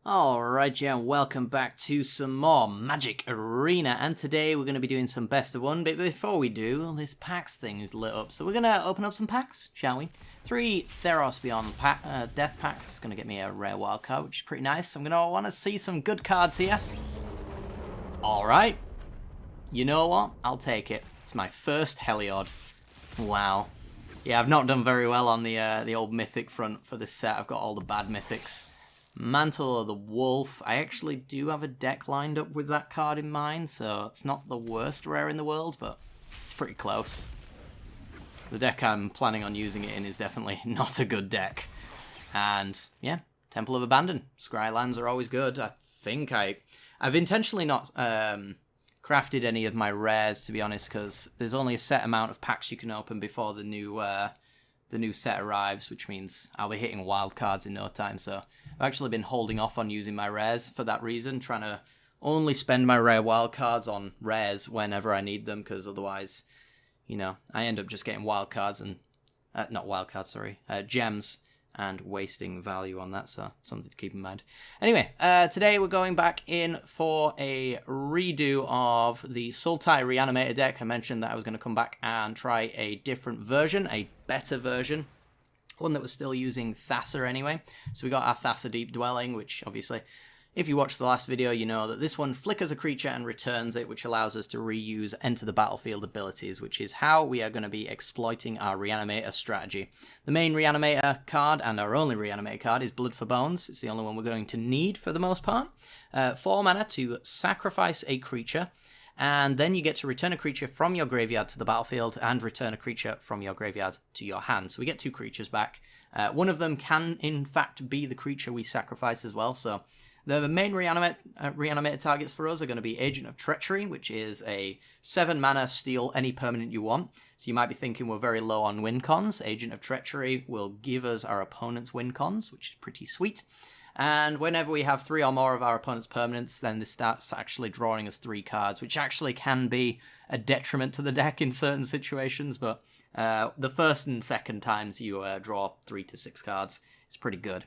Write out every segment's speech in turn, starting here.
Alright, yeah, and welcome back to some more Magic Arena, and today we're going to be doing some best of one, but before we do, this packs thing is lit up, so we're going to open up some packs, shall we? 3 Theros Beyond Death Packs. It's going to get me a rare wild card, which is pretty nice. I'm going to want to see some good cards here. Alright, you know what? I'll take it. It's my first Heliod. Wow. Yeah, I've not done very well on the old Mythic front for this set. I've got all the bad Mythics. Mantle of the Wolf. I actually do have a deck lined up with that card in mind, so it's not the worst rare in the world, but it's pretty close. The deck I'm planning on using it in is definitely not a good deck. And yeah, Temple of Abandon. Scry lands are always good. I think I've intentionally not crafted any of my rares, to be honest, because there's only a set amount of packs you can open before the new set arrives, which means I'll be hitting wild cards in no time. So I've actually been holding off on using my rares for that reason, trying to only spend my rare wild cards on rares whenever I need them, because otherwise, you know, I end up just getting wild cards and gems and wasting value on that, so something to keep in mind. Anyway, today we're going back in for a redo of the Sultai Reanimator deck. I mentioned that I was going to come back and try a different version, a better version, one that was still using Thassa anyway. So we got our Thassa Deep Dwelling, which obviously, if you watched the last video, you know that this one flickers a creature and returns it, which allows us to reuse Enter the Battlefield abilities, which is how we are going to be exploiting our Reanimator strategy. The main Reanimator card, and our only Reanimator card, is Blood for Bones. It's the only one we're going to need for the most part. 4 mana to sacrifice a creature, and then you get to return a creature from your graveyard to the battlefield and return a creature from your graveyard to your hand. So we get 2 creatures back. One of them can, in fact, be the creature we sacrifice as well, so the main reanimator targets for us are going to be Agent of Treachery, which is a 7 mana steal any permanent you want. So you might be thinking we're very low on win cons. Agent of Treachery will give us our opponent's win cons, which is pretty sweet. And whenever we have 3 or more of our opponent's permanents, then this starts actually drawing us 3 cards, which actually can be a detriment to the deck in certain situations. But the first and second times you draw 3 to 6 cards, it's pretty good.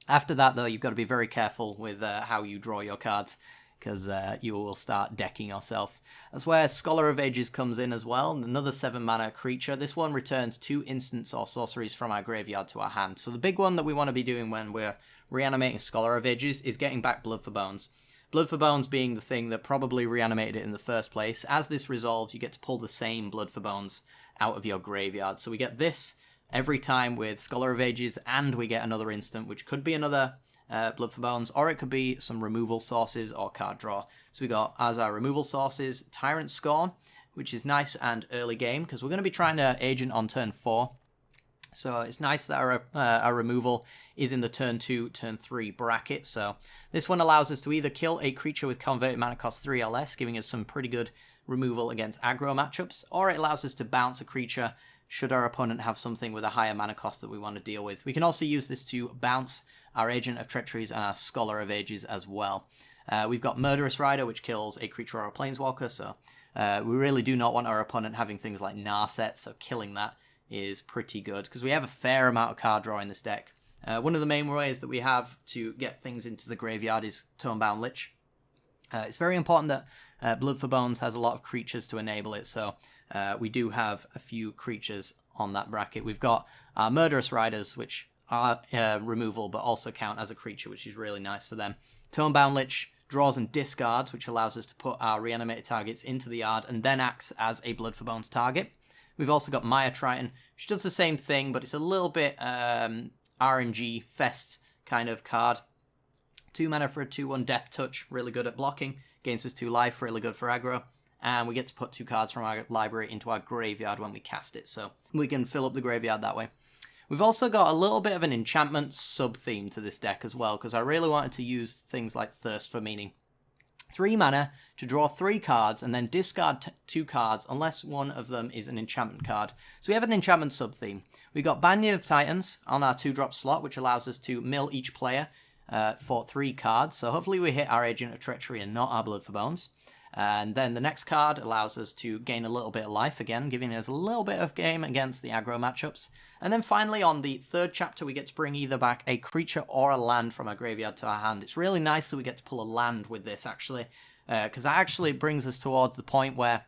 After that, though, you've got to be very careful with how you draw your cards, because you will start decking yourself. That's where Scholar of Ages comes in as well, another 7 mana creature. This one returns 2 instants or sorceries from our graveyard to our hand. So the big one that we want to be doing when we're reanimating Scholar of Ages is getting back Blood for Bones. Blood for Bones being the thing that probably reanimated it in the first place. As this resolves, you get to pull the same Blood for Bones out of your graveyard. So we get this every time with Scholar of Ages, and we get another instant, which could be another Blood for Bones, or it could be some removal sources or card draw. So we got, as our removal sources, Tyrant Scorn, which is nice and early game, because we're going to be trying to Agent on turn 4. So it's nice that our removal is in the turn 2, turn 3 bracket. So this one allows us to either kill a creature with converted mana cost 3 or less, giving us some pretty good removal against aggro matchups, or it allows us to bounce a creature should our opponent have something with a higher mana cost that we want to deal with. We can also use this to bounce our Agent of Treacheries and our Scholar of Ages as well. We've got Murderous Rider, which kills a creature or a planeswalker, so we really do not want our opponent having things like Narset, so killing that is pretty good, because we have a fair amount of card draw in this deck. One of the main ways that we have to get things into the graveyard is Tonebound Lich. It's very important that Blood for Bones has a lot of creatures to enable it, so we do have a few creatures on that bracket. We've got our Murderous Riders, which are removal, but also count as a creature, which is really nice for them. Tonebound Lich draws and discards, which allows us to put our reanimated targets into the yard and then acts as a Blood for Bones target. We've also got Maya Triton, which does the same thing, but it's a little bit RNG fest kind of card. 2 mana for a 2/1 Death Touch, really good at blocking. Gains us 2 life, really good for aggro. And we get to put 2 cards from our library into our graveyard when we cast it, so we can fill up the graveyard that way. We've also got a little bit of an enchantment sub-theme to this deck as well, because I really wanted to use things like Thirst for Meaning. 3 mana to draw 3 cards and then discard 2 cards unless one of them is an enchantment card. So we have an enchantment sub-theme. We've got Banyan of Titans on our 2-drop slot, which allows us to mill each player for 3 cards. So hopefully we hit our Agent of Treachery and not our Blood for Bones. And then the next card allows us to gain a little bit of life again, giving us a little bit of game against the aggro matchups. And then finally, on the third chapter, we get to bring either back a creature or a land from our graveyard to our hand. It's really nice that we get to pull a land with this, actually, because that actually brings us towards the point where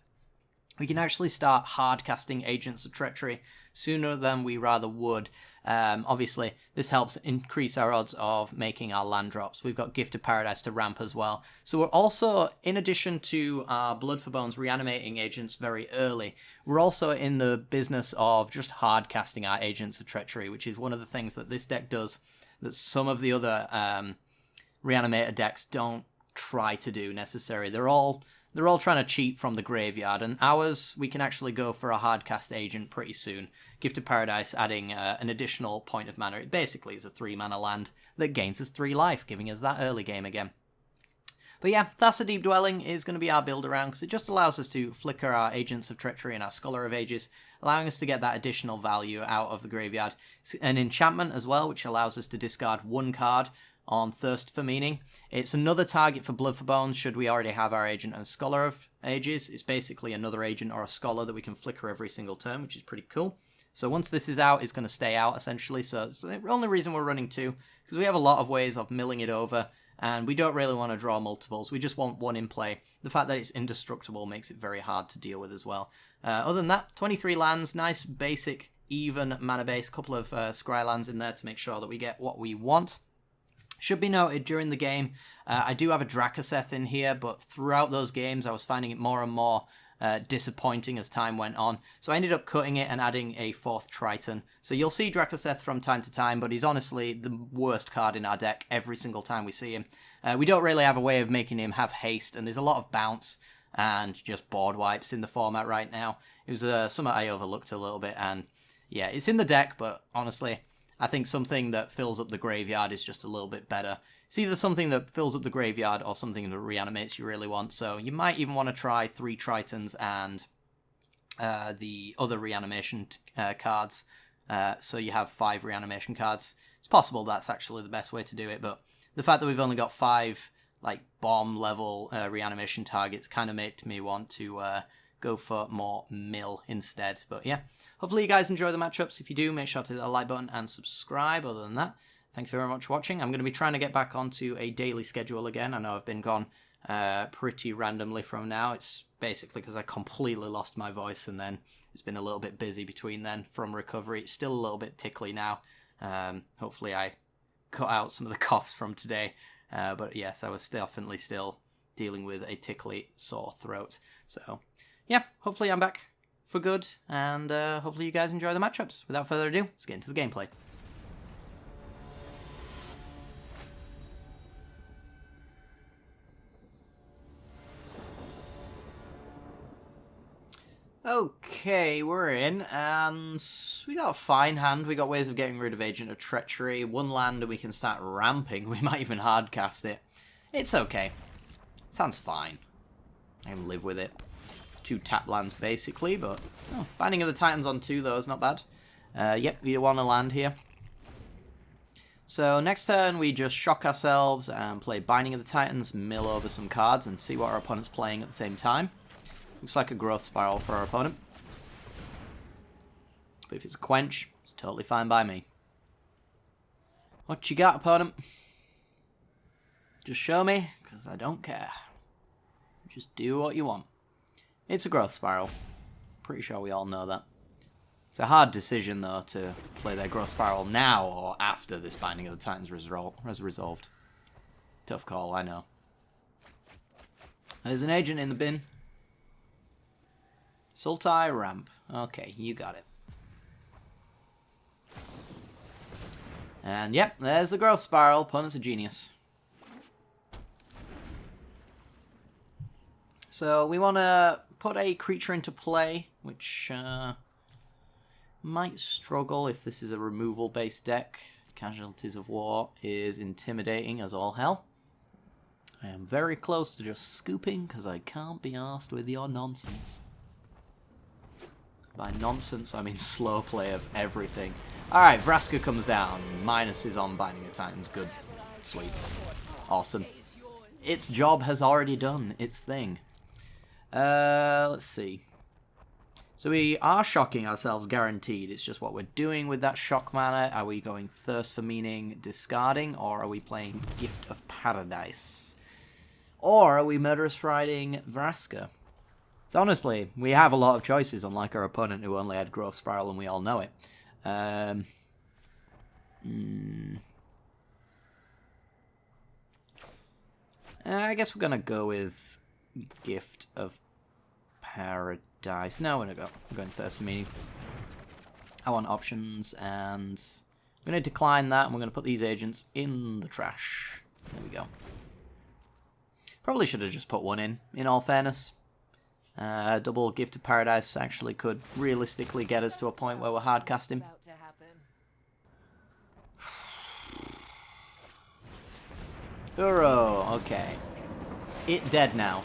we can actually start hard casting Agents of Treachery sooner than we rather would. Obviously, this helps increase our odds of making our land drops. We've got Gift of Paradise to ramp as well. So we're also, in addition to our Blood for Bones reanimating agents very early, we're also in the business of just hard casting our Agents of Treachery, which is one of the things that this deck does that some of the other Reanimator decks don't try to do necessarily. They're all trying to cheat from the graveyard, and ours, we can actually go for a hard cast agent pretty soon. Gift of Paradise adding an additional point of mana. It basically is a 3-mana land that gains us 3 life, giving us that early game again. But yeah, Thassa Deep Dwelling is going to be our build around, because it just allows us to flicker our Agents of Treachery and our Scholar of Ages, allowing us to get that additional value out of the graveyard. It's an enchantment as well, which allows us to discard 1 card on Thirst for Meaning. It's another target for Blood for Bones should we already have our Agent and Scholar of Ages. It's basically another agent or a scholar that we can flicker every single turn, which is pretty cool. So once this is out, it's going to stay out essentially. So it's the only reason we're running 2, because we have a lot of ways of milling it over, and we don't really want to draw multiples. We just want 1 in play. The fact that it's indestructible makes it very hard to deal with as well. Other than that, 23 lands, nice basic even mana base, couple of scry lands in there to make sure that we get what we want. Should be noted during the game, I do have a Drakoseth in here, but throughout those games I was finding it more and more disappointing as time went on. So I ended up cutting it and adding a 4th Triton. So you'll see Drakoseth from time to time, but he's honestly the worst card in our deck every single time we see him. We don't really have a way of making him have haste, and there's a lot of bounce and just board wipes in the format right now. It was something I overlooked a little bit, and yeah, it's in the deck, but honestly, I think something that fills up the graveyard is just a little bit better. It's either something that fills up the graveyard or something that reanimates you really want. So you might even want to try 3 Tritons and the other reanimation cards. So you have 5 reanimation cards. It's possible that's actually the best way to do it, but the fact that we've only got 5 like bomb level reanimation targets kind of made me want to go for more mill instead. But yeah, hopefully you guys enjoy the matchups. If you do, make sure to hit that like button and subscribe. Other than that, thanks very much for watching. I'm going to be trying to get back onto a daily schedule again. I know I've been gone pretty randomly from now. It's basically because I completely lost my voice, and then it's been a little bit busy between then from recovery. It's still a little bit tickly now. Hopefully I cut out some of the coughs from today. But yes, I was definitely still dealing with a tickly sore throat. So yeah, hopefully I'm back for good, and hopefully you guys enjoy the matchups. Without further ado, let's get into the gameplay. Okay, we're in, and we got a fine hand. We got ways of getting rid of Agent of Treachery. 1 land and we can start ramping. We might even hardcast it. It's okay. Sounds fine. I can live with it. 2 tap lands basically, but Binding of the Titans on 2 though is not bad. Yep, we want to land here. So next turn we just shock ourselves and play Binding of the Titans, mill over some cards and see what our opponent's playing at the same time. Looks like a Growth Spiral for our opponent. But if it's a Quench, it's totally fine by me. What you got, opponent? Just show me, because I don't care. Just do what you want. It's a Growth Spiral. Pretty sure we all know that. It's a hard decision, though, to play their Growth Spiral now or after this Binding of the Titans has resolved. Tough call, I know. There's an agent in the bin. Sultai Ramp. Okay, you got it. And yep, there's the Growth Spiral. Opponent's a genius. So we want to put a creature into play, which might struggle if this is a removal-based deck. Casualties of War is intimidating as all hell. I am very close to just scooping because I can't be arsed with your nonsense. By nonsense, I mean slow play of everything. Alright, Vraska comes down. Minus is on Binding of Titans. Good. Sweet. Awesome. Its job has already done its thing. Let's see. So we are shocking ourselves, guaranteed. It's just what we're doing with that shock mana. Are we going Thirst for Meaning, discarding, or are we playing Gift of Paradise? Or are we Murderous Riding Vraska? So honestly, we have a lot of choices, unlike our opponent who only had Growth Spiral and we all know it. I guess we're going to go with Gift of Paradise. No, we're going Thirst for Meaning. I want options, and we're going to decline that, and we're going to put these agents in the trash. There we go. Probably should have just put one in all fairness. Double Gift of Paradise actually could realistically get us to a point where we're hard casting. Uro, okay. It dead now.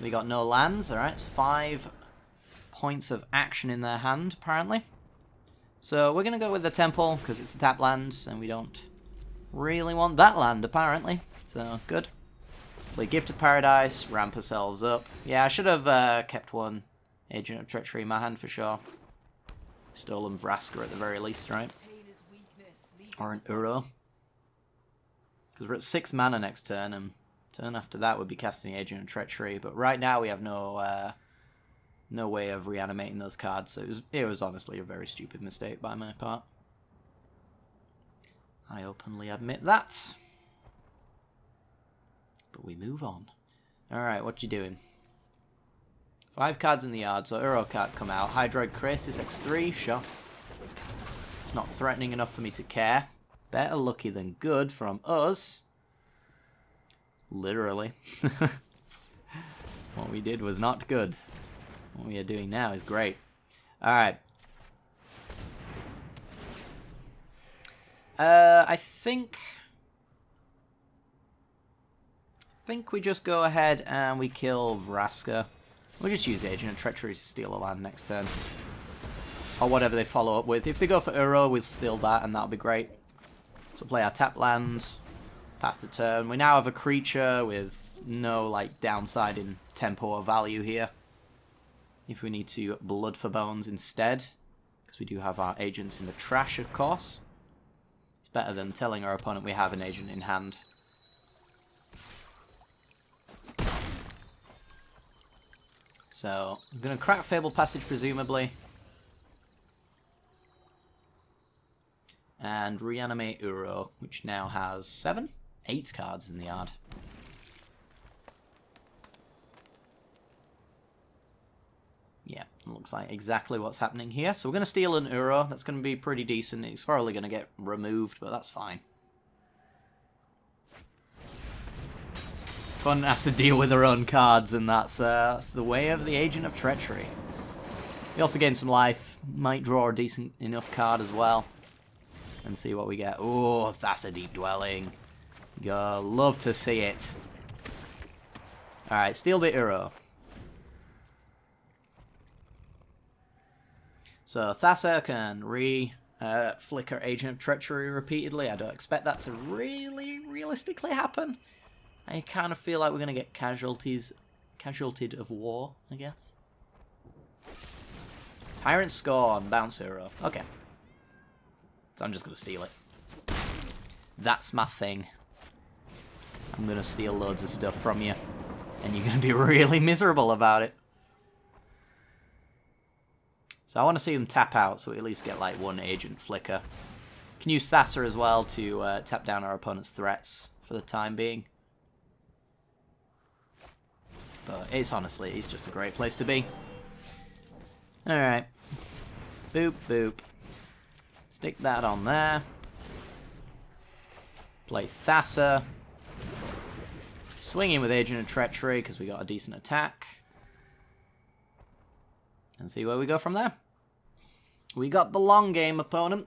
We got no lands, alright, it's 5 points of action in their hand, apparently. So we're going to go with the Temple, because it's a tap land, and we don't really want that land, apparently. So, good. Play Gift of Paradise, ramp ourselves up. Yeah, I should have kept one Agent of Treachery in my hand for sure. Stolen Vraska at the very least, right? Or an Uro. Because we're at 6 mana next turn, and turn after that would be casting Agent of Treachery. But right now we have no way of reanimating those cards, so it was honestly a very stupid mistake by my part. I openly admit that. But we move on. Alright, what you doing? 5 cards in the yard, so Uro can't come out. Hydroid Crisis X3, sure. It's not threatening enough for me to care. Better lucky than good from us. Literally. What we did was not good. What we are doing now is great. Alright. I think we just go ahead and we kill Vraska. We'll just use Agent of Treachery to steal a land next turn. Or whatever they follow up with. If they go for Uro, we'll steal that and that'll be great. So play our tap land, pass the turn. We now have a creature with no like downside in tempo or value here. If we need to Blood for Bones instead, because we do have our agents in the trash, of course. It's better than telling our opponent we have an agent in hand. So, I'm going to crack Fabled Passage, presumably. And reanimate Uro, which now has 8 cards in the yard. Yeah, looks like exactly what's happening here. So we're going to steal an Uro. That's going to be pretty decent. It's probably going to get removed, but that's fine. Fun has to deal with their own cards, and that's the way of the Agent of Treachery. We also gain some life. Might draw a decent enough card as well. And see what we get. Oh, that's a Deep Dwelling. You'll love to see it. Alright, steal the Uro. So Thassa can flicker Agent of Treachery repeatedly. I don't expect that to really realistically happen. I kind of feel like we're going to get casualtied of war, I guess. Tyrant Scorn, bounce Uro. Okay. So I'm just going to steal it. That's my thing. I'm going to steal loads of stuff from you. And you're going to be really miserable about it. So I want to see them tap out, so we at least get like one agent flicker. Can use Thassa as well to tap down our opponent's threats for the time being. But it's just a great place to be. Alright. Boop, boop. Stick that on there. Play Thassa. Swing in with Agent of Treachery because we got a decent attack. And see where we go from there. We got the long game opponent.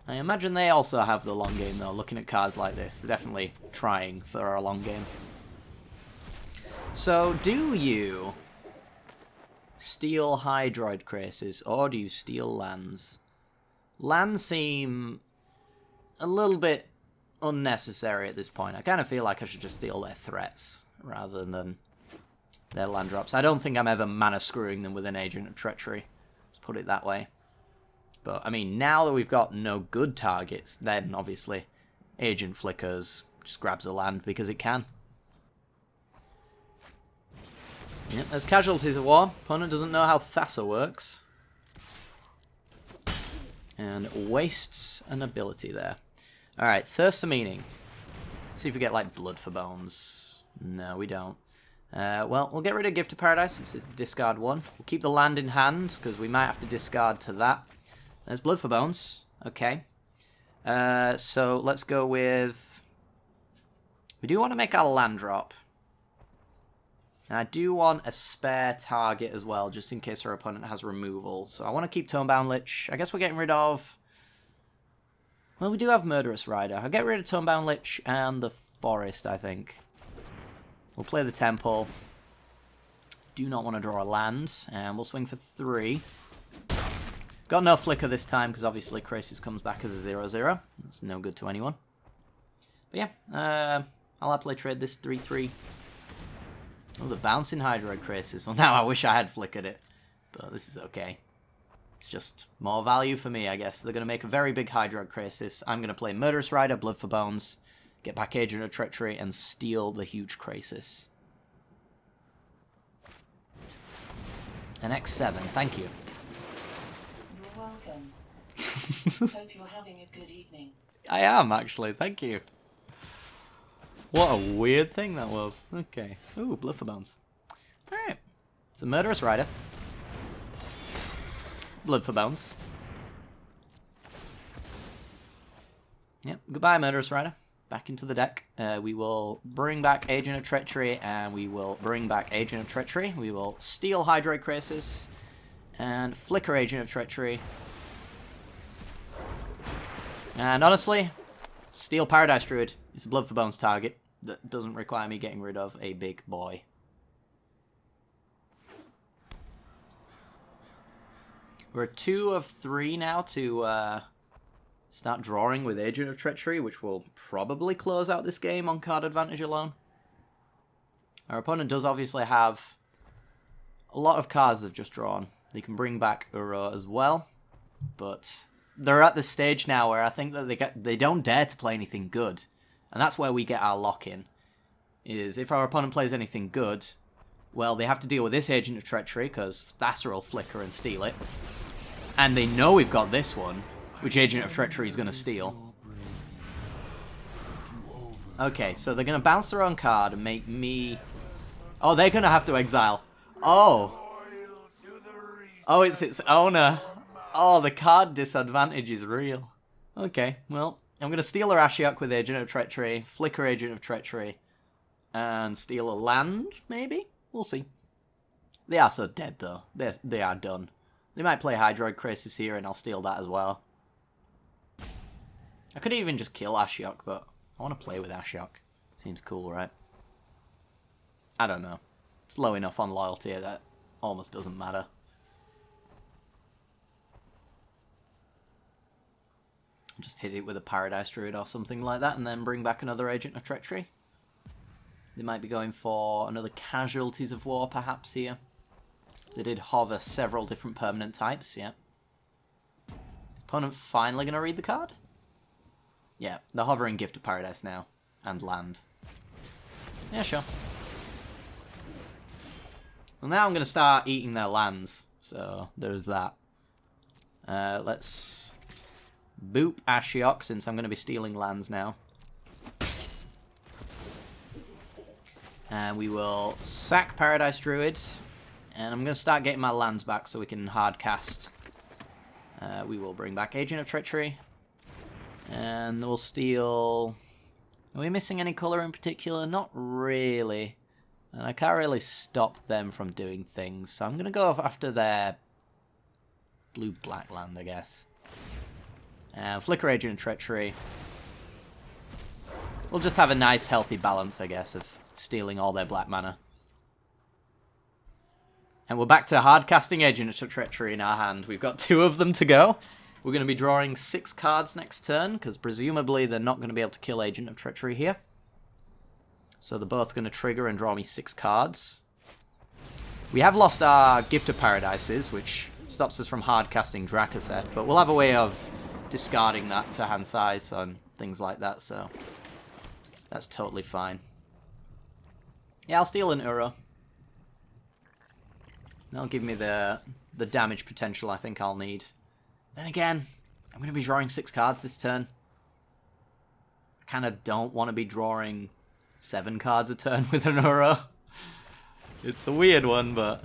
I imagine they also have the long game though, looking at cards like this. They're definitely trying for a long game. So, do you steal Hydroid Crisis or do you steal lands? Lands seem a little bit unnecessary at this point. I kind of feel like I should just steal their threats rather than their land drops. I don't think I'm ever mana screwing them with an Agent of Treachery. Let's put it that way. But, I mean, now that we've got no good targets, then obviously Agent Flickers just grabs a land because it can. Yep, there's Casualties of War. Opponent doesn't know how Thassa works. And wastes an ability there. Alright, Thirst for Meaning. Let's see if we get, like, Blood for Bones. No, we don't. Well, we'll get rid of Gift of Paradise since it's discard 1. We'll keep the land in hand, because we might have to discard to that. There's Blood for Bones. Okay. So, let's go with... We do want to make our land drop. And I do want a spare target as well, just in case our opponent has removal. So I want to keep Tonebound Lich. I guess we're getting rid of... Well, we do have Murderous Rider. I'll get rid of Tonebound Lich and the Forest, I think. We'll play the Temple. Do not want to draw a land. And we'll swing for 3. Got no Flicker this time, because obviously Crisis comes back as a 0/0. That's no good to anyone. But yeah, I'll happily trade this 3/3. Oh, the Bouncing Hydroid Crisis. Well, now I wish I had flickered it. But this is okay. It's just more value for me, I guess. They're going to make a very big Hydroid Crisis. I'm going to play Murderous Rider, Blood for Bones, get back Agent of Treachery, and steal the huge Crisis. An X7, thank you. You're welcome. Hope you're having a good evening. I am, actually. Thank you. What a weird thing that was. Okay. Ooh, Blood for Bones. Alright. It's a Murderous Rider. Blood for Bones. Yep. Goodbye, Murderous Rider. Back into the deck. We will bring back Agent of Treachery, and we will bring back Agent of Treachery. We will steal Hydroid Crisis, and flicker Agent of Treachery. And honestly, steal Paradise Druid. It's a Blood for Bones target that doesn't require me getting rid of a big boy. We're 2 of 3 now to start drawing with Agent of Treachery, which will probably close out this game on card advantage alone. Our opponent does obviously have a lot of cards they've just drawn. They can bring back Uro as well, but they're at the stage now where I think that they don't dare to play anything good. And that's where we get our lock-in, is if our opponent plays anything good, well, they have to deal with this Agent of Treachery, because Thassa will flicker and steal it. And they know we've got this one, which Agent of Treachery is going to steal. Okay, so they're going to bounce their own card and make me... Oh, they're going to have to exile. Oh. Oh, it's its owner. Oh, the card disadvantage is real. Okay, well... I'm going to steal a Ashiok with Agent of Treachery, flicker Agent of Treachery, and steal a land, maybe? We'll see. They are so dead, though. They are done. They might play Hydroid Crisis here, and I'll steal that as well. I could even just kill Ashiok, but I want to play with Ashiok. Seems cool, right? I don't know. It's low enough on loyalty that almost doesn't matter. Just hit it with a Paradise Druid or something like that, and then bring back another Agent of Treachery. They might be going for another Casualties of War, perhaps, here. They did hover several different permanent types, yeah. Opponent finally going to read the card? Yeah, they're hovering Gift of Paradise now. And land. Yeah, sure. Well, now I'm going to start eating their lands. So, there's that. Let's... boop Ashiok, since I'm going to be stealing lands now. And we will sack Paradise Druid. And I'm going to start getting my lands back so we can hard cast. We will bring back Agent of Treachery. And we'll steal... Are we missing any colour in particular? Not really. And I can't really stop them from doing things. So I'm going to go after their blue-black land, I guess. Flicker Agent of Treachery. We'll just have a nice healthy balance, I guess, of stealing all their black mana. And we're back to hard casting Agent of Treachery in our hand. We've got 2 of them to go. We're going to be drawing 6 cards next turn, because presumably they're not going to be able to kill Agent of Treachery here. So they're both going to trigger and draw me 6 cards. We have lost our Gift of Paradises, which stops us from hard casting Dracoseth, but we'll have a way of discarding that to hand size and things like that, so that's totally fine. Yeah, I'll steal an Uro. That'll give me the damage potential I think I'll need. Then again, I'm going to be drawing 6 cards this turn. I kind of don't want to be drawing 7 cards a turn with an Uro. It's a weird one, but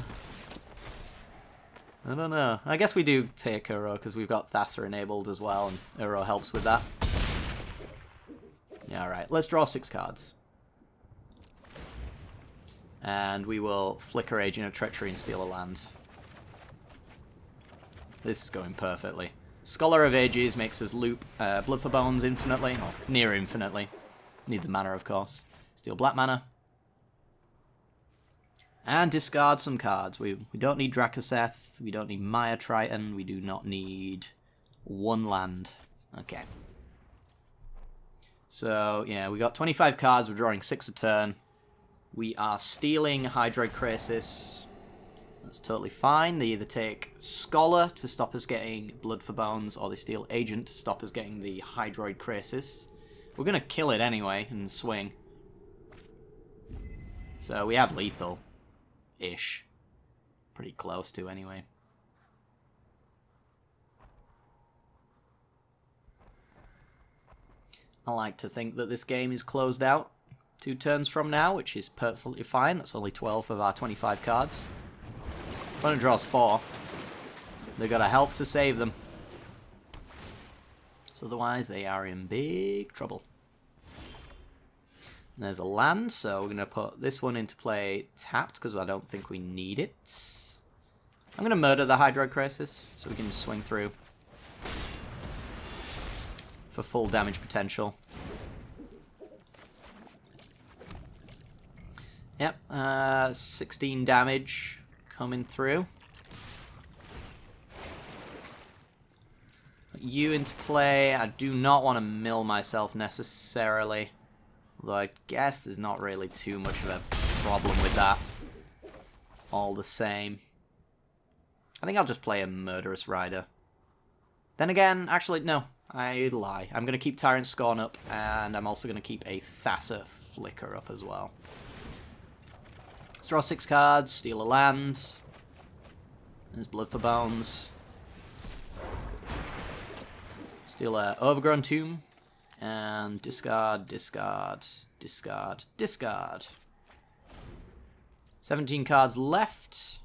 I don't know. I guess we do take Uro because we've got Thassa enabled as well, and Uro helps with that. Yeah, alright. Let's draw 6 cards. And we will flicker Agent of Treachery and steal a land. This is going perfectly. Scholar of Ages makes us loop Blood for Bones infinitely, or near infinitely. Need the mana, of course. Steal black mana. And discard some cards. We don't need Dracoseth, we don't need Maya Triton, we do not need 1 land. Okay. So, yeah, we got 25 cards, we're drawing 6 a turn. We are stealing Hydroid Krasis. That's totally fine. They either take Scholar to stop us getting Blood for Bones, or they steal Agent to stop us getting the Hydroid Krasis. We're going to kill it anyway and swing. So we have lethal-ish. Pretty close to anyway. I like to think that this game is closed out 2 turns from now, which is perfectly fine. That's only 12 of our 25 cards. Opponent draws 4. They've got to help to save them. So otherwise they are in big trouble. And there's a land, so we're going to put this one into play tapped because I don't think we need it. I'm going to murder the Hydroid Krasis so we can swing through for full damage potential. Yep, 16 damage coming through. Put you into play. I do not want to mill myself necessarily. Although I guess there's not really too much of a problem with that. All the same. I think I'll just play a Murderous Rider. Then again, actually, no. I lie. I'm going to keep Tyrant Scorn up, and I'm also going to keep a Thassa Flicker up as well. Let's draw 6 cards, steal a land. There's Blood for Bones. Steal a Overgrown Tomb. And discard, discard, discard, discard. 17 cards left.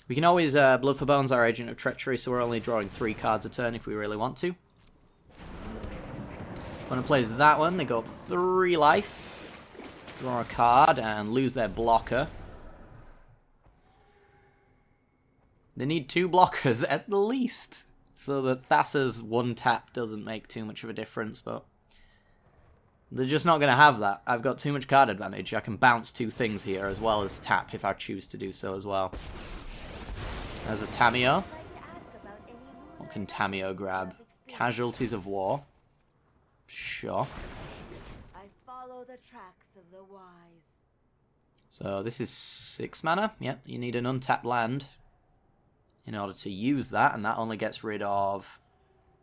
We can always Blood for Bones our Agent of Treachery, so we're only drawing 3 cards a turn if we really want to. When it plays that one, they go up 3 life. Draw a card and lose their blocker. They need 2 blockers at the least, so that Thassa's 1 tap doesn't make too much of a difference, but they're just not going to have that. I've got too much card advantage. I can bounce 2 things here as well as tap if I choose to do so as well. There's a Tamiyo. What can Tamiyo grab? Casualties of War. Sure. I follow the tracks of the wise. So this is 6 mana. Yep, you need an untapped land in order to use that, and that only gets rid of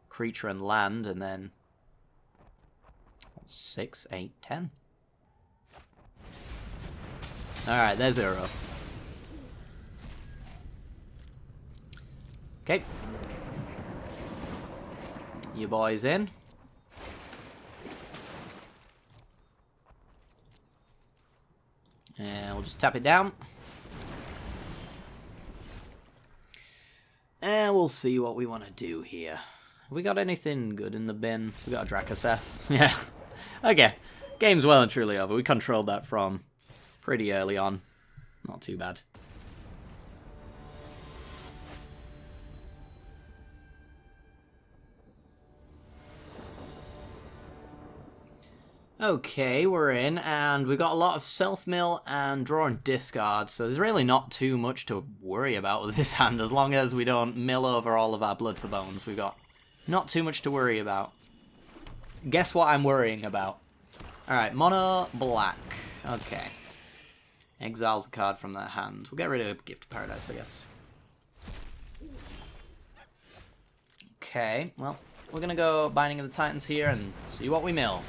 creature and land, and then 6, 8, 10. Alright, there's Uro. Okay. You boys in. And we'll just tap it down. And we'll see what we want to do here. Have we got anything good in the bin? We got a Dracoseth. Yeah. Okay. Game's well and truly over. We controlled that from pretty early on. Not too bad. Okay, we're in, and we've got a lot of self-mill and draw and discard, so there's really not too much to worry about with this hand, as long as we don't mill over all of our Blood for Bones. We've got not too much to worry about. Guess what I'm worrying about? Alright, mono black. Okay. Exiles a card from their hand. We'll get rid of Gift of Paradise, I guess. Okay, well, we're going to go Binding of the Titans here and see what we mill.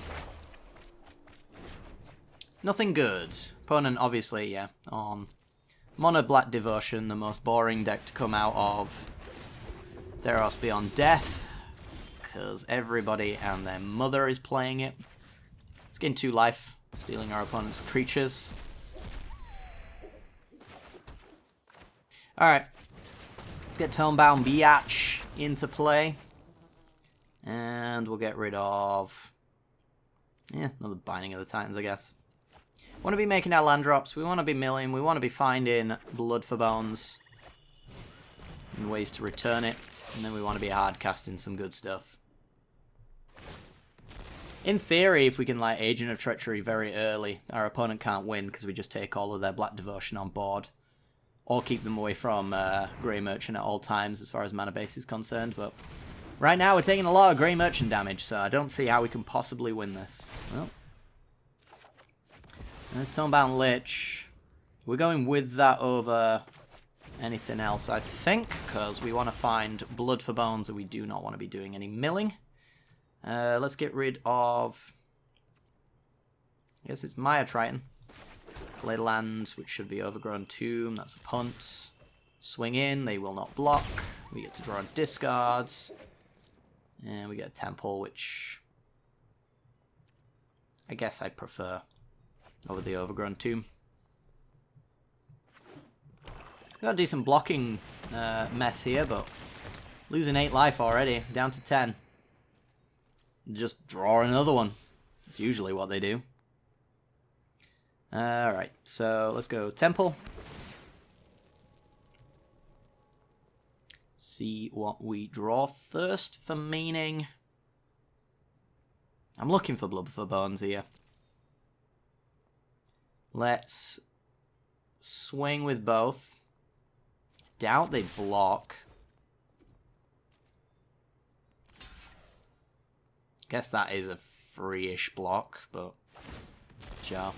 Nothing good. Opponent, obviously, yeah, on Mono Black Devotion, the most boring deck to come out of Theros Beyond Death, because everybody and their mother is playing it. It's getting 2 life, stealing our opponent's creatures. Alright, let's get Tonebound Biatch into play. And we'll get rid of... yeah, another Binding of the Titans, I guess. Want to be making our land drops, we want to be milling, we want to be finding Blood for Bones and ways to return it, and then we want to be hard casting some good stuff. In theory, if we can like Agent of Treachery very early, our opponent can't win because we just take all of their Black Devotion on board, or keep them away from Grey Merchant at all times as far as mana base is concerned, but right now we're taking a lot of Grey Merchant damage, so I don't see how we can possibly win this. Well, there's Tonebound Lich. We're going with that over anything else, I think, because we want to find Blood for Bones and we do not want to be doing any milling. Let's get rid of... I guess it's Maya Triton. Play land, which should be Overgrown Tomb. That's a punt. Swing in, they will not block. We get to draw discards. And we get a Temple, which I guess I prefer over the Overgrown Tomb. Got a decent blocking mess here, but losing 8 life already, down to 10. Just draw another one. That's usually what they do. Alright, so let's go Temple. See what we draw. Thirst for Meaning. I'm looking for Blood for Bones here. Let's swing with both. Doubt they block. Guess that is a free-ish block, but sure.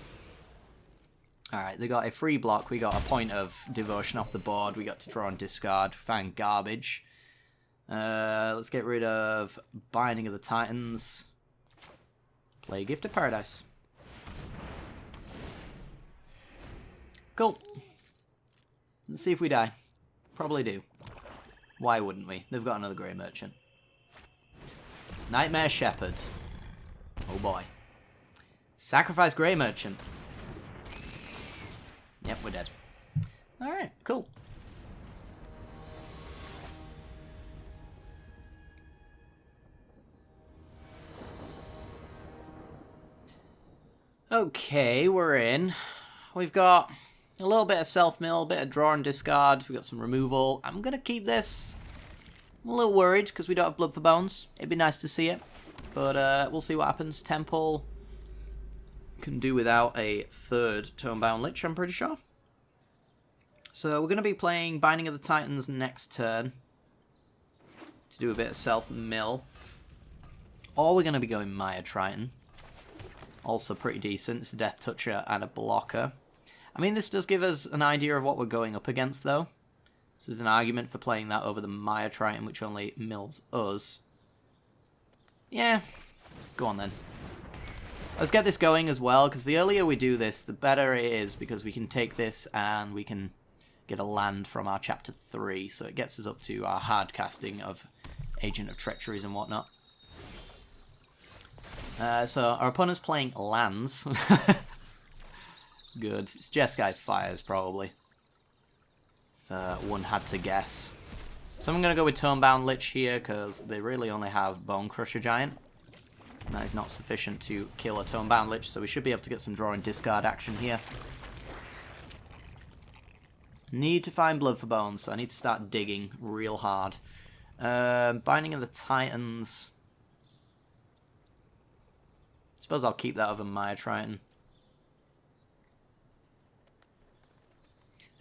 Alright, they got a free block. We got a point of Devotion off the board. We got to draw and discard. Find garbage. Let's get rid of Binding of the Titans. Play Gift of Paradise. Cool. Let's see if we die. Probably do. Why wouldn't we? They've got another Grey Merchant. Nightmare Shepherd. Oh boy. Sacrifice Grey Merchant. Yep, we're dead. Alright, cool. Okay, we're in. We've got a little bit of self-mill, a bit of draw and discard. We've got some removal. I'm going to keep this. I'm a little worried because we don't have Blood for Bones. It'd be nice to see it. But we'll see what happens. Temple can do without a third Tonebound Lich, I'm pretty sure. So we're going to be playing Binding of the Titans next turn to do a bit of self-mill. Or we're going to be going Maya Triton. Also pretty decent. It's a Death Toucher and a blocker. I mean, this does give us an idea of what we're going up against, though. This is an argument for playing that over the Maya Triton, which only mills us. Yeah, go on then. Let's get this going as well, because the earlier we do this, the better it is, because we can take this and we can get a land from our Chapter 3, so it gets us up to our hard casting of Agent of Treacheries and whatnot. So our opponent's playing lands. Good. It's Jeskai Fires, probably. If one had to guess. So I'm going to go with Tonebound Lich here, because they really only have Bone Crusher Giant. And that is not sufficient to kill a Tonebound Lich, so we should be able to get some draw and discard action here. Need to find Blood for Bones, so I need to start digging real hard. Binding of the Titans. Suppose I'll keep that over Maya Triton.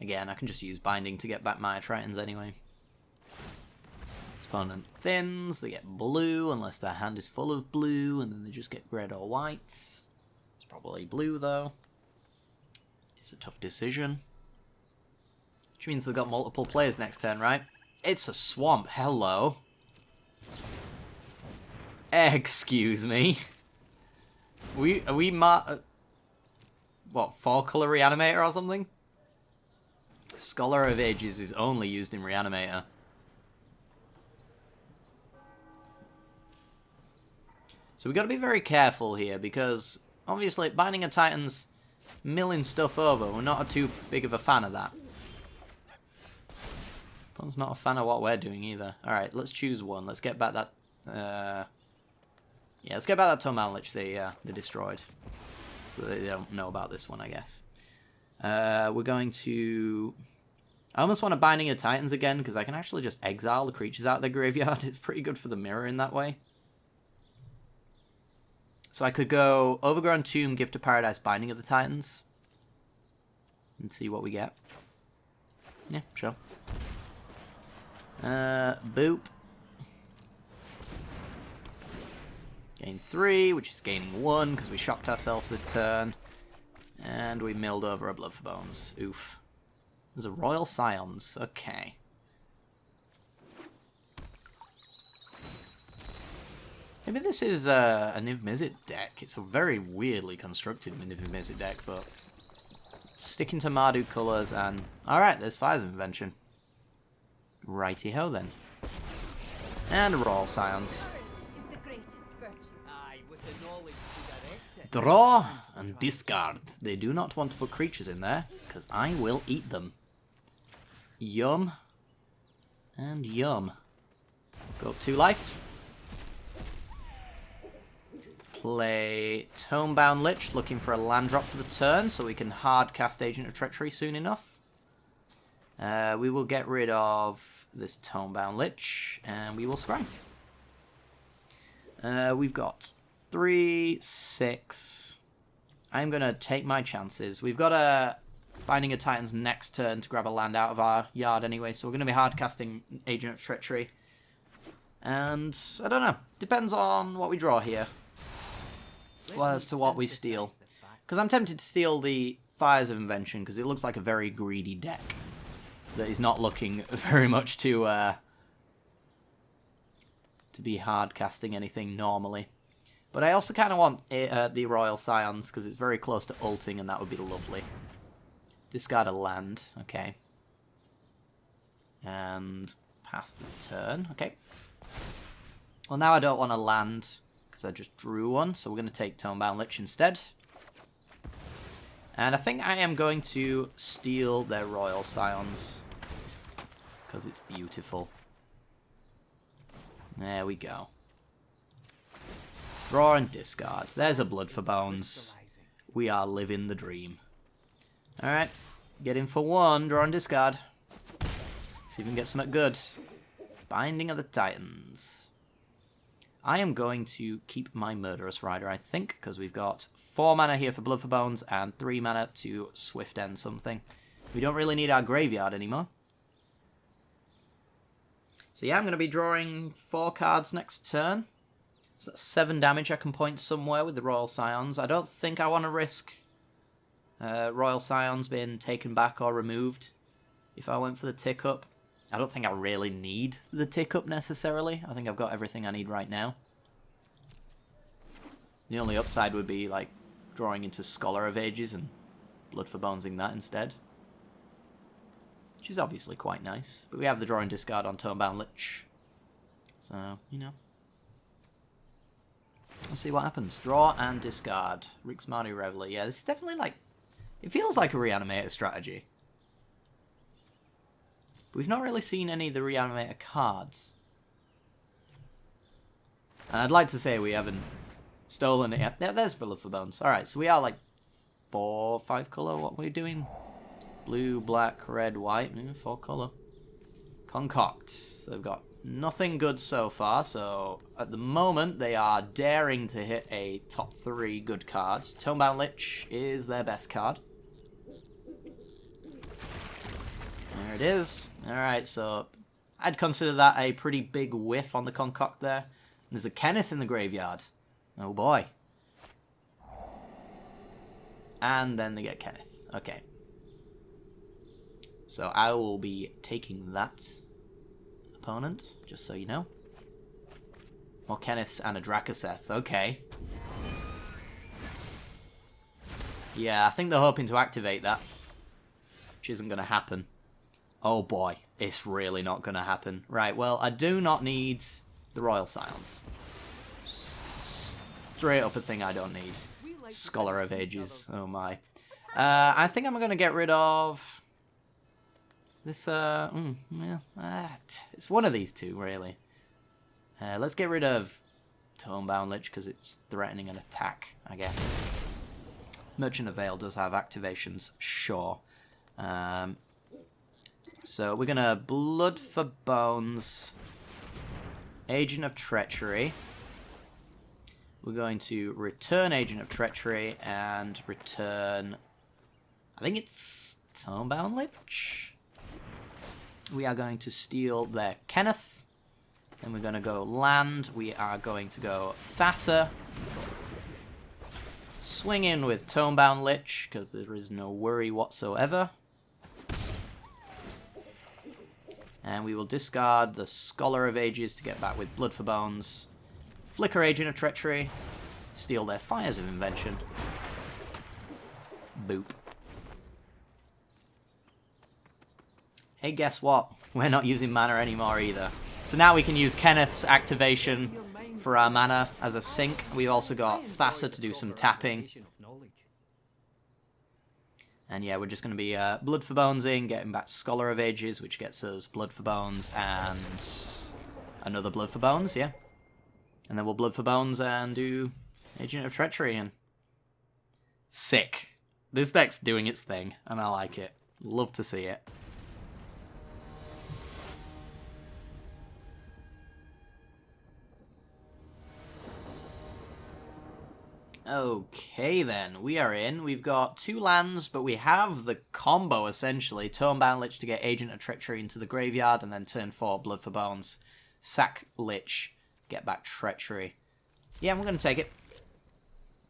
Again, I can just use Binding to get back Maya Tritons anyway. Opponent thins, they get blue unless their hand is full of blue, and then they just get red or white. It's probably blue though. It's a tough decision. Which means they've got multiple players next turn, right? It's a swamp. Hello. Excuse me. Are we what, 4-color Reanimator or something? Scholar of Ages is only used in Reanimator. So we've got to be very careful here, because obviously Binding of Titans milling stuff over, we're not too big of a fan of that. One's not a fan of what we're doing either. Alright, let's choose one. Let's get back that... yeah, let's get back that Tombbound Lich they destroyed. So they don't know about this one, I guess. We're going to... I almost want a Binding of Titans again, because I can actually just exile the creatures out of the graveyard. It's pretty good for the mirror in that way. So I could go Overgrown Tomb, Gift of Paradise, Binding of the Titans. And see what we get. Yeah, sure. Boop. Gain 3, which is gaining 1, because we shocked ourselves this turn. And we milled over a Blood for Bones. Oof. There's a Royal Scions. Okay. Maybe this is a Niv-Mizzet deck. It's a very weirdly constructed Niv-Mizzet deck, but... Sticking to Marduk colours and... Alright, there's Fire's Invention. Righty-ho then. And Royal Scions. Draw and discard. They do not want to put creatures in there, because I will eat them. Yum. And yum. Go up 2 life. Play Tomebound Lich, looking for a land drop for the turn, so we can hard cast Agent of Treachery soon enough. We will get rid of this Tomebound Lich, and we will scry. We've got 3, 6. I'm going to take my chances. We've got a Binding of Titans next turn to grab a land out of our yard anyway, so we're going to be hard casting Agent of Treachery. And, I don't know, depends on what we draw here. As to what we steal. Because I'm tempted to steal the Fires of Invention, because it looks like a very greedy deck. That is not looking very much to be hard casting anything normally. But I also kind of want the Royal Scions, because it's very close to ulting, and that would be lovely. Discard a land, okay. And pass the turn, okay. Well, now I don't want a land, because I just drew one, so we're going to take Tomebound Lich instead. And I think I am going to steal their Royal Scions, because it's beautiful. There we go. Draw and discard. There's a Blood for Bones. We are living the dream. Alright, get in for 1, draw and discard. See if we can get something good. Binding of the Titans. I am going to keep my Murderous Rider, I think, because we've got 4 mana here for Blood for Bones and 3 mana to Swift End something. We don't really need our graveyard anymore. So yeah, I'm going to be drawing 4 cards next turn. So that's 7 damage I can point somewhere with the Royal Scions. I don't think I want to risk Royal Scions being taken back or removed if I went for the tick-up. I don't think I really need the tick-up necessarily. I think I've got everything I need right now. The only upside would be, like, drawing into Scholar of Ages and Blood for Bonesing that instead. Which is obviously quite nice. But we have the draw and discard on Tomebound Lich. So, you know. Let's see what happens. Draw and discard. Rixmanu Reveler. Yeah, this is definitely like... It feels like a Reanimator strategy. But we've not really seen any of the Reanimator cards. And I'd like to say we haven't stolen it yet. Yeah, there's Blood for Bones. Alright, so we are like 4, 5 colour. What are we doing? Blue, black, red, white. 4 colour. Concoct. So they've got nothing good so far. So at the moment, they are daring to hit a top 3 good cards. Tomebound Lich is their best card. There it is. Alright, so I'd consider that a pretty big whiff on the Concoct there. And there's a Kenneth in the graveyard. Oh boy. And then they get Kenneth. Okay. So I will be taking that opponent, just so you know. More Kenneths and a Drakaseth. Okay. Yeah, I think they're hoping to activate that, which isn't going to happen. Oh boy, it's really not going to happen. Right, well, I do not need the Royal Silence. Straight up a thing I don't need. Scholar of Ages. Oh my. I think I'm going to get rid of this. It's one of these two, really. Let's get rid of Tomebound Lich because it's threatening an attack, I guess. Merchant of Vale does have activations, sure. So we're going to Blood for Bones, Agent of Treachery. We're going to return Agent of Treachery and return, I think it's Tomebound Lich. We are going to steal their Kenneth. Then we're going to go land. We are going to go Thassa. Swing in with Tomebound Lich, because there is no worry whatsoever. And we will discard the Scholar of Ages to get back with Blood for Bones. Flicker Agent of Treachery. Steal their Fires of Invention. Boop. Hey, guess what? We're not using mana anymore either. So now we can use Kenneth's activation for our mana as a sink. We've also got Thassa to do some tapping. And yeah, we're just going to be Blood for Bones in, getting back Scholar of Ages, which gets us Blood for Bones and another Blood for Bones, yeah. And then we'll Blood for Bones and do Agent of Treachery and sick. This deck's doing its thing, and I like it. Love to see it. Okay then, we are in. We've got 2 lands, but we have the combo essentially. Tomebound Lich to get Agent of Treachery into the graveyard, and then turn 4, Blood for Bones. Sack Lich, get back Treachery. Yeah, we're going to take it.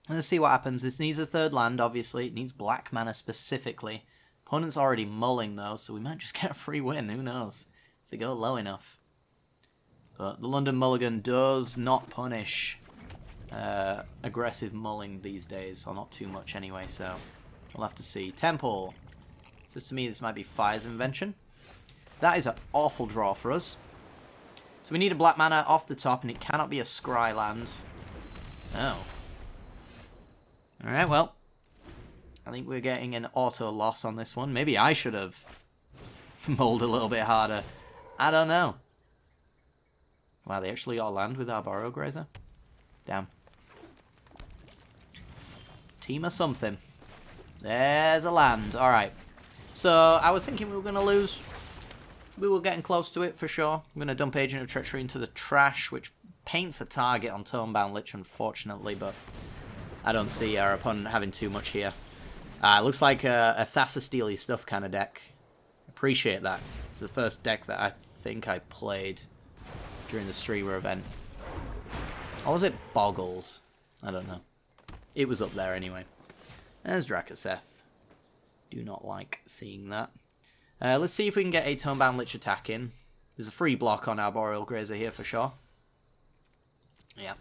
Let's see what happens. This needs a 3rd land, obviously. It needs black mana specifically. Opponent's already mulling though, so we might just get a free win, who knows. If they go low enough. But the London Mulligan does not punish aggressive mulling these days, or not too much anyway, so we'll have to see. Temple. Says to me this might be Fire's Invention. That is an awful draw for us. So we need a black mana off the top, and it cannot be a scry land. Oh. Alright, well. I think we're getting an auto loss on this one. Maybe I should have mulled a little bit harder. I don't know. Wow, they actually got land with our Burrow Grazer? Damn. Team or something. There's a land. Alright. So, I was thinking we were going to lose. We were getting close to it for sure. I'm going to dump Agent of Treachery into the trash, which paints the target on Tomebound Lich, unfortunately, but I don't see our opponent having too much here. It looks like a Thassa Steely Stuff kind of deck. Appreciate that. It's the first deck that I think I played during the streamer event. Or was it Boggles? I don't know. It was up there anyway. There's Drakaseth. Do not like seeing that. Let's see if we can get a Tomebound Lich attack in. There's a free block on our Boreal Grazer here for sure. Yeah.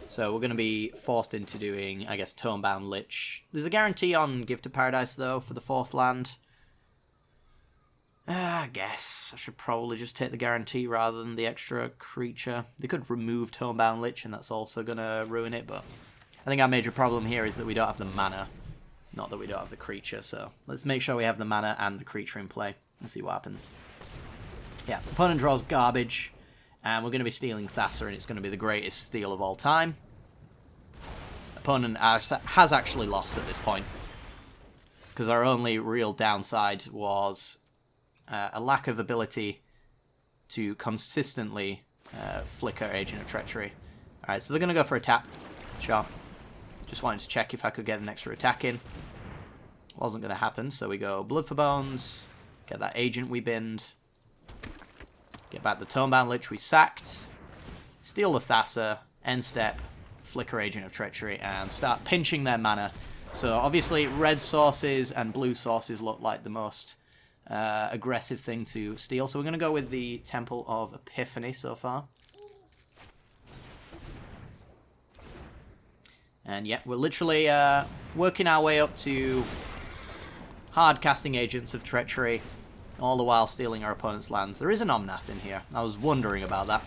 So we're going to be forced into doing, I guess, Tomebound Lich. There's a guarantee on Gift of Paradise, though, for the 4th land. I guess I should probably just take the guarantee rather than the extra creature. They could remove Tomebound Lich, and that's also going to ruin it, but I think our major problem here is that we don't have the mana. Not that we don't have the creature, so let's make sure we have the mana and the creature in play and see what happens. Yeah, opponent draws garbage, and we're going to be stealing Thassa, and it's going to be the greatest steal of all time. Opponent has actually lost at this point, because our only real downside was a lack of ability to consistently flicker Agent of Treachery. Alright, so they're going to go for a tap. Sure. Just wanted to check if I could get an extra attack in. Wasn't going to happen, so we go Blood for Bones, get that Agent we binned, get back the Tomebound Lich we sacked, steal the Thassa, end step, flicker Agent of Treachery, and start pinching their mana. So obviously red sources and blue sources look like the most aggressive thing to steal. So we're going to go with the Temple of Epiphany so far. And yeah, we're literally working our way up to hard casting Agents of Treachery, all the while stealing our opponent's lands. There is an Omnath in here. I was wondering about that.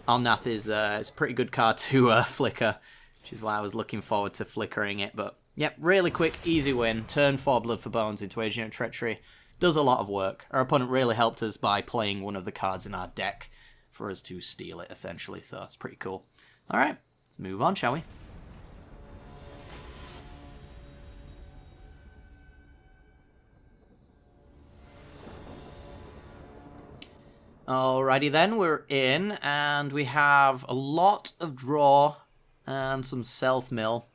Omnath is it's a pretty good card to flicker, which is why I was looking forward to flickering it. But yep, really quick, easy win. Turn 4 Blood for Bones into Agent of Treachery. Does a lot of work. Our opponent really helped us by playing one of the cards in our deck for us to steal it, essentially. So that's pretty cool. All right, let's move on, shall we? Alrighty then, we're in, and we have a lot of draw and some self-mill.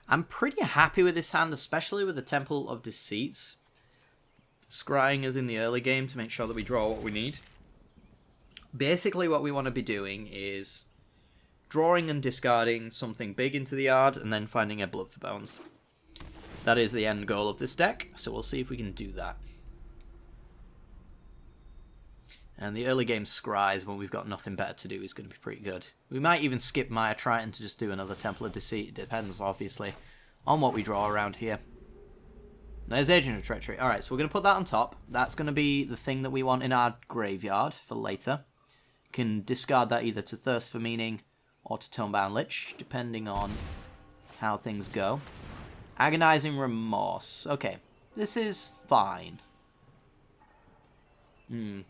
I'm pretty happy with this hand, especially with the Temple of Deceits. Scrying us in the early game to make sure that we draw what we need. Basically what we want to be doing is drawing and discarding something big into the yard, and then finding a Blood for Bones. That is the end goal of this deck, so we'll see if we can do that. And the early game scries, when we've got nothing better to do, is going to be pretty good. We might even skip Maya Triton to just do another Temple of Deceit. It depends, obviously, on what we draw around here. There's Agent of Treachery. Alright, so we're going to put that on top. That's going to be the thing that we want in our graveyard for later. You can discard that either to Thirst for Meaning or to Tonebound Lich, depending on how things go. Agonizing Remorse. Okay, this is fine.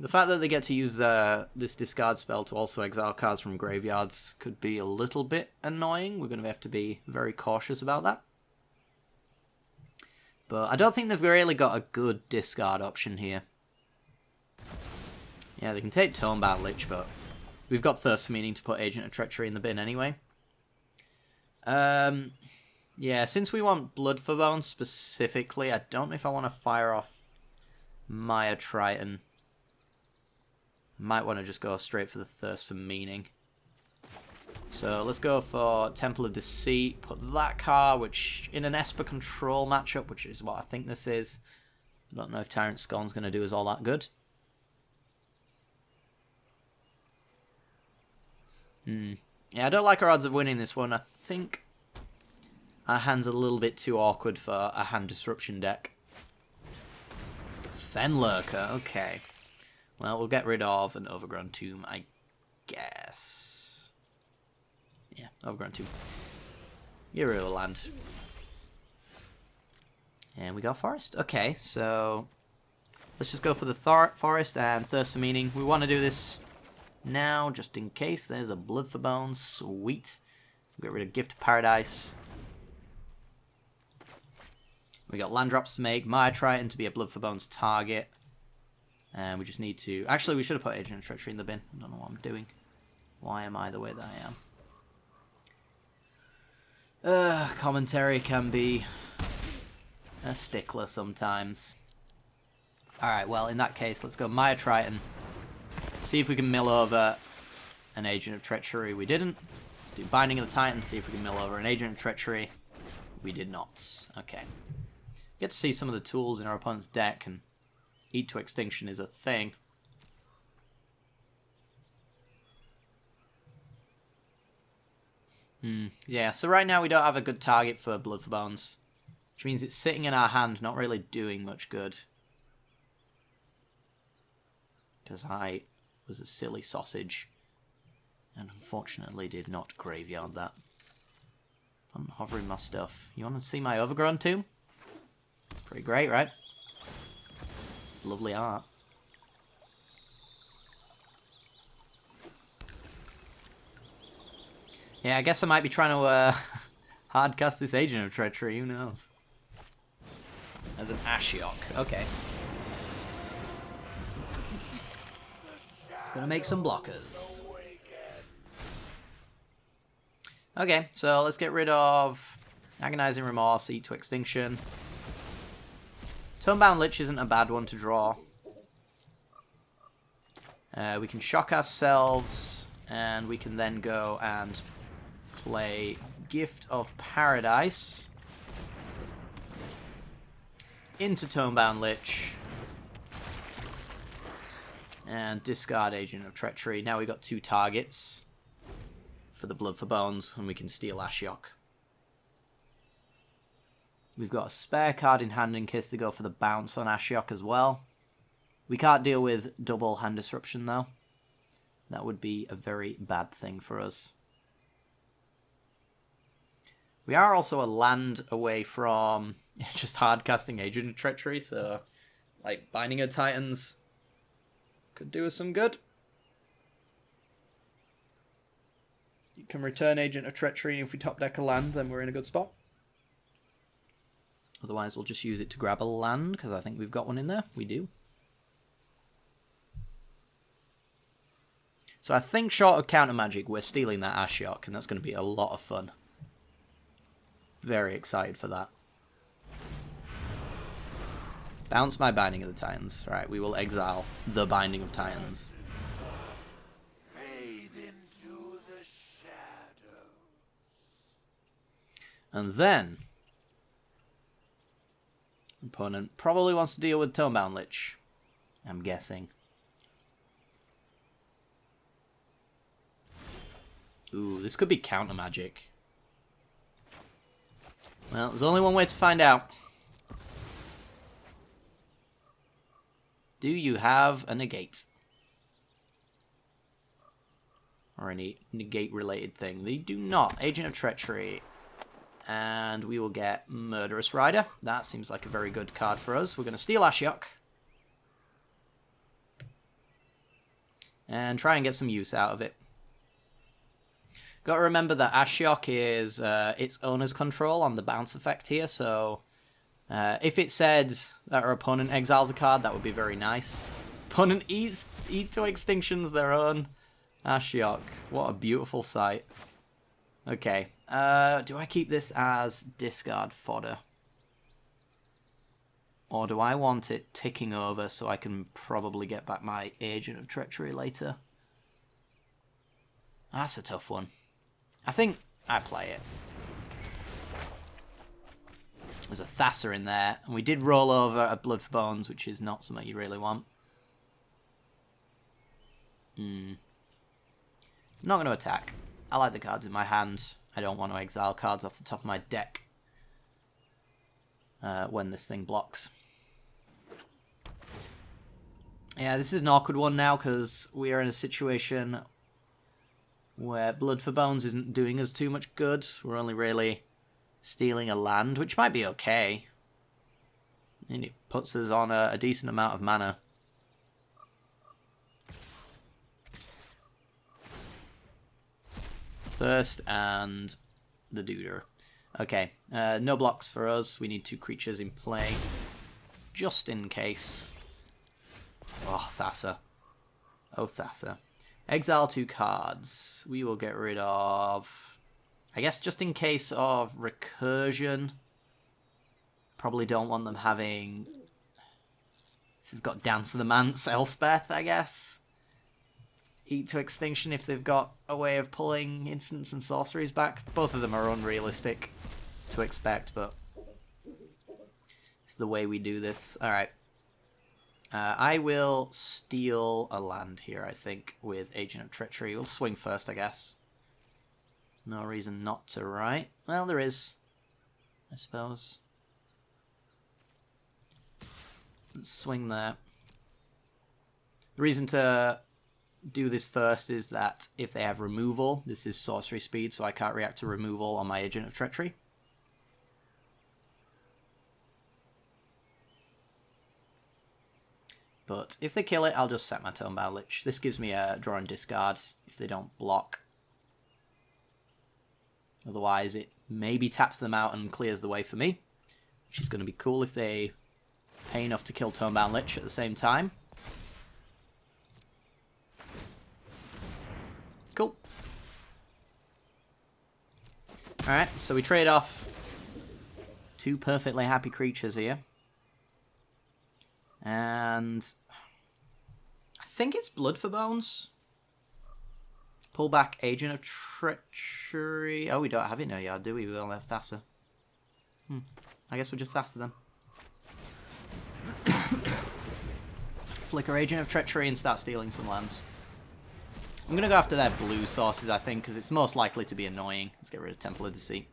The fact that they get to use this discard spell to also exile cards from graveyards could be a little bit annoying. We're going to have to be very cautious about that. But I don't think they've really got a good discard option here. Yeah, they can take Tonebound Lich, but we've got Thirst for Meaning to put Agent of Treachery in the bin anyway. Yeah, since we want Blood for Bones specifically, I don't know if I want to fire off Maya Triton. Might want to just go straight for the Thirst for Meaning. So let's go for Temple of Deceit. Put that card, which in an Esper control matchup, which is what I think this is. I don't know if Tyrant Scorn's going to do us all that good. Yeah, I don't like our odds of winning this one. I think our hand's a little bit too awkward for a hand disruption deck. Fenlurker, okay. Well, we'll get rid of an Overgrown Tomb, I guess. Yeah, Overgrown Tomb. Get rid of a land. And we got Forest. Okay, so let's just go for the Forest and Thirst for Meaning. We want to do this now, just in case there's a Blood for Bones. Sweet. Get rid of Gift of Paradise. We got land drops to make. Maya Triton to be a Blood for Bones target. And we just need to... Actually, we should have put Agent of Treachery in the bin. I don't know what I'm doing. Why am I the way that I am? Commentary can be a stickler sometimes. Alright, well, in that case, let's go Maya Triton. See if we can mill over an Agent of Treachery. We didn't. Let's do Binding of the Titans. See if we can mill over an Agent of Treachery. We did not. Okay. Get to see some of the tools in our opponent's deck, and Eat to Extinction is a thing. Yeah, so right now we don't have a good target for Blood for Bones, which means it's sitting in our hand, not really doing much good. Because I was a silly sausage, and unfortunately did not graveyard that. I'm hovering my stuff. You want to see my Overgrown Tomb? It's pretty great, right? It's lovely art. Yeah, I guess I might be trying to hardcast this Agent of Treachery, who knows? As an Ashiok, okay. Gonna make some blockers. Okay, so let's get rid of Agonizing Remorse, Eat to Extinction. Tonebound Lich isn't a bad one to draw. We can shock ourselves, and we can then go and play Gift of Paradise into Tonebound Lich, And discard Agent of Treachery. Now we've got 2 targets for the Blood for Bones, and we can steal Ashiok. We've got a spare card in hand in case they go for the bounce on Ashiok as well. We can't deal with double hand disruption though. That would be a very bad thing for us. We are also a land away from just hard casting Agent of Treachery, so like Binding of Titans could do us some good. You can return Agent of Treachery, and if we top deck a land, then we're in a good spot. Otherwise, we'll just use it to grab a land, because I think we've got one in there. We do. So I think short of counter magic, we're stealing that Ashiok, and that's going to be a lot of fun. Very excited for that. Bounce my Binding of the Titans. Right, we will exile the Binding of Titans. Fade into the shadows. And then opponent probably wants to deal with Tomebound Lich, I'm guessing. Ooh, this could be counter magic. Well, there's only one way to find out. Do you have a negate? Or any negate-related thing? They do not. Agent of Treachery. And we will get Murderous Rider. That seems like a very good card for us. We're going to steal Ashiok. And try and get some use out of it. Got to remember that Ashiok is its owner's control on the bounce effect here, so if it said that our opponent exiles a card, that would be very nice. Opponent eat to extinctions their own Ashiok. What a beautiful sight. Okay, do I keep this as discard fodder? Or do I want it ticking over so I can probably get back my Agent of Treachery later? That's a tough one. I think I play it. There's a Thassa in there, and we did roll over a Blood for Bones, which is not something you really want. I'm not going to attack. I like the cards in my hand. I don't want to exile cards off the top of my deck when this thing blocks. Yeah, this is an awkward one now, because we are in a situation where Blood for Bones isn't doing us too much good. We're only really stealing a land, which might be okay. And it puts us on a decent amount of mana. Thirst and the Duder. Okay, no blocks for us. We need 2 creatures in play, just in case. Oh, Thassa. Oh, Thassa. Exile 2 cards. We will get rid of, I guess, just in case of recursion. Probably don't want them having, if they've got Dance of the Manse, Elspeth, I guess. Eat to Extinction if they've got a way of pulling instants and sorceries back. Both of them are unrealistic to expect, but it's the way we do this. Alright. I will steal a land here, I think, with Agent of Treachery. We'll swing first, I guess. No reason not to, right? Well, there is, I suppose. Let's swing there. The reason to do this first is that if they have removal, this is sorcery speed, so I can't react to removal on my Agent of Treachery. But if they kill it, I'll just set my Tomebound Lich. This gives me a draw and discard if they don't block. Otherwise, it maybe taps them out and clears the way for me, which is going to be cool if they pay enough to kill Tomebound Lich at the same time. Cool. Alright, so we trade off 2 perfectly happy creatures here. And I think it's Blood for Bones. Pull back Agent of Treachery. Oh, we don't have it in our yard, do we? We only have Thassa. I guess we'll just Thassa then. flicker Agent of Treachery and start stealing some lands. I'm going to go after their blue sources, I think, because it's most likely to be annoying. Let's get rid of Temple of Deceit.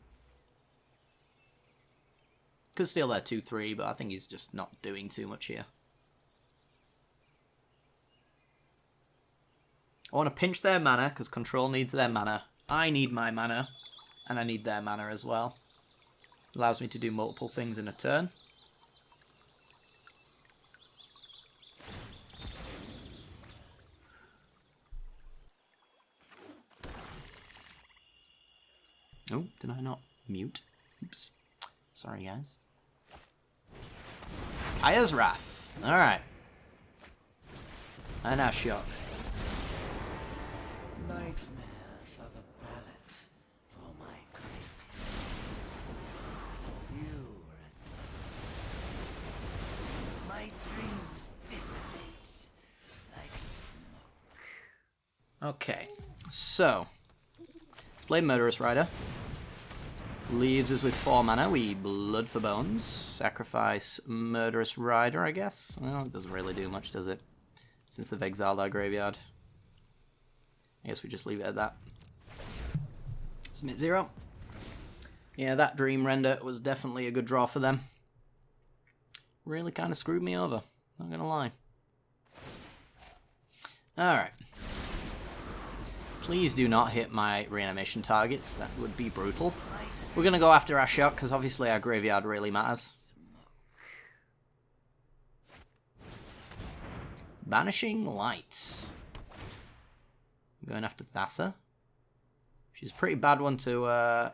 Could steal their 2-3, but I think he's just not doing too much here. I want to pinch their mana, because Control needs their mana. I need my mana, and I need their mana as well. Allows me to do multiple things in a turn. Oh, did I not mute? Oops. Sorry, guys. Aya's Wrath. Alright. And our shock. Nightmares are the palette for my greatest. You were at my dreams dissipate like smoke. Okay. So. Let's play Murderous Rider. Leaves us with 4 mana. We Blood for Bones. Sacrifice Murderous Rider, I guess. Well, it doesn't really do much, does it? Since they've exiled our graveyard. I guess we just leave it at that. Submit 0. Yeah, that Dream Render was definitely a good draw for them. Really kind of screwed me over. Not gonna lie. Alright. Please do not hit my reanimation targets. That would be brutal. We're going to go after our shock, because obviously our graveyard really matters. Banishing Light. I'm going after Thassa. She's a pretty bad one to...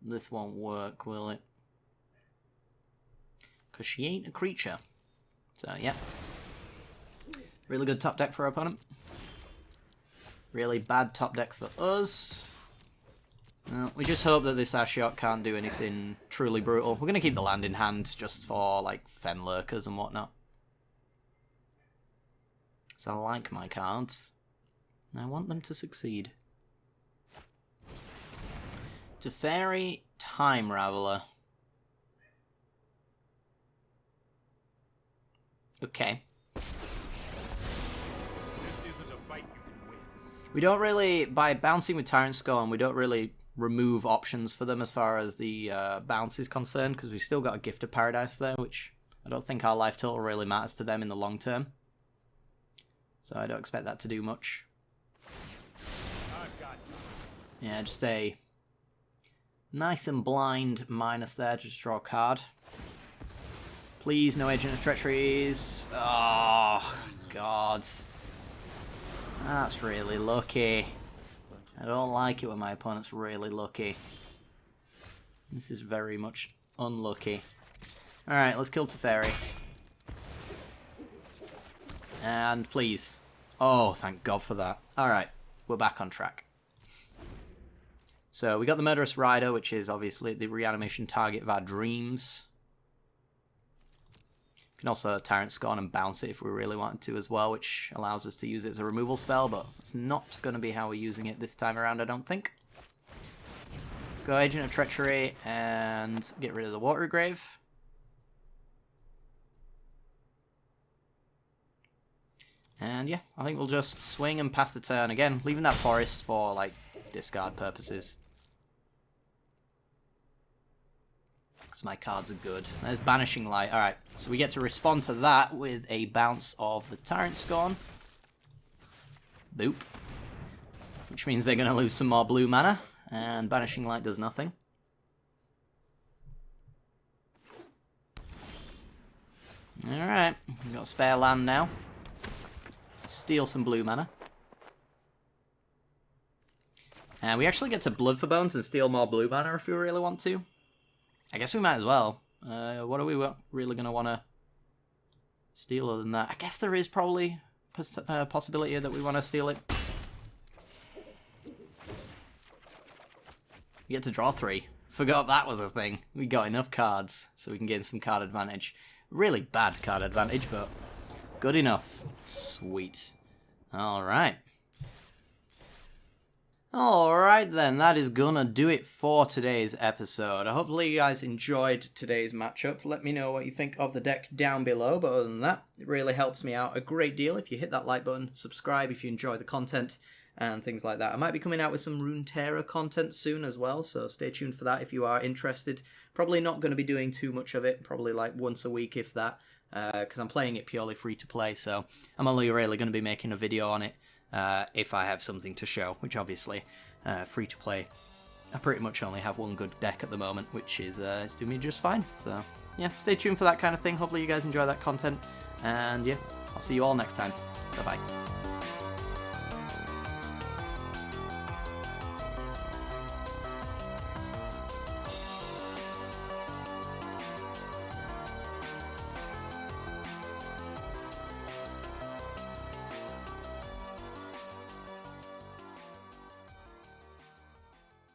This won't work, will it? Because she ain't a creature. So, yeah. Really good top deck for our opponent. Really bad top deck for us. No, we just hope that this Ashiok can't do anything truly brutal. We're going to keep the land in hand just for, like, Fen Lurkers and whatnot. So I like my cards. And I want them to succeed. Teferi Time Raveler. Okay. We don't really, by bouncing with Tyrant Scorn, we don't really remove options for them as far as the bounce is concerned, because we've still got a Gift of Paradise there, which I don't think our life total really matters to them in the long term. So I don't expect that to do much. Yeah, just a nice and blind minus there, just draw a card. Please, no Agent of Treacheries. Oh, God. That's really lucky. I don't like it when my opponent's really lucky. This is very much unlucky. Alright, let's kill Teferi. And please. Oh, thank God for that. Alright, we're back on track. So we got the Murderous Rider, which is obviously the reanimation target of our dreams. We can also Tyrant Scorn and bounce it if we really wanted to as well, which allows us to use it as a removal spell, but it's not going to be how we're using it this time around, I don't think. Let's go Agent of Treachery and get rid of the Watery Grave. And yeah, I think we'll just swing and pass the turn again, leaving that forest for, like, discard purposes. Because my cards are good. There's Banishing Light. Alright, so we get to respond to that with a bounce of the Tyrant Scorn. Boop. Which means they're going to lose some more blue mana, and Banishing Light does nothing. Alright, we've got spare land now. Steal some blue mana. And we actually get to Blood for Bones and steal more blue mana if we really want to. I guess we might as well. What are we really going to want to steal other than that? I guess there is probably a possibility that we want to steal it. We get to draw 3. Forgot that was a thing. We got enough cards so we can gain some card advantage. Really bad card advantage, but good enough. Sweet. Alright. Alright then, that is gonna do it for today's episode. Hopefully you guys enjoyed today's matchup. Let me know what you think of the deck down below, but other than that, it really helps me out a great deal if you hit that like button, subscribe if you enjoy the content, and things like that. I might be coming out with some Runeterra content soon as well, so stay tuned for that if you are interested. Probably not going to be doing too much of it, probably like once a week if that, because I'm playing it purely free to play, so I'm only really going to be making a video on it if I have something to show, which obviously, free to play, I pretty much only have one good deck at the moment, which is it's doing me just fine. So yeah, stay tuned for that kind of thing. Hopefully you guys enjoy that content, and yeah, I'll see you all next time. Bye bye.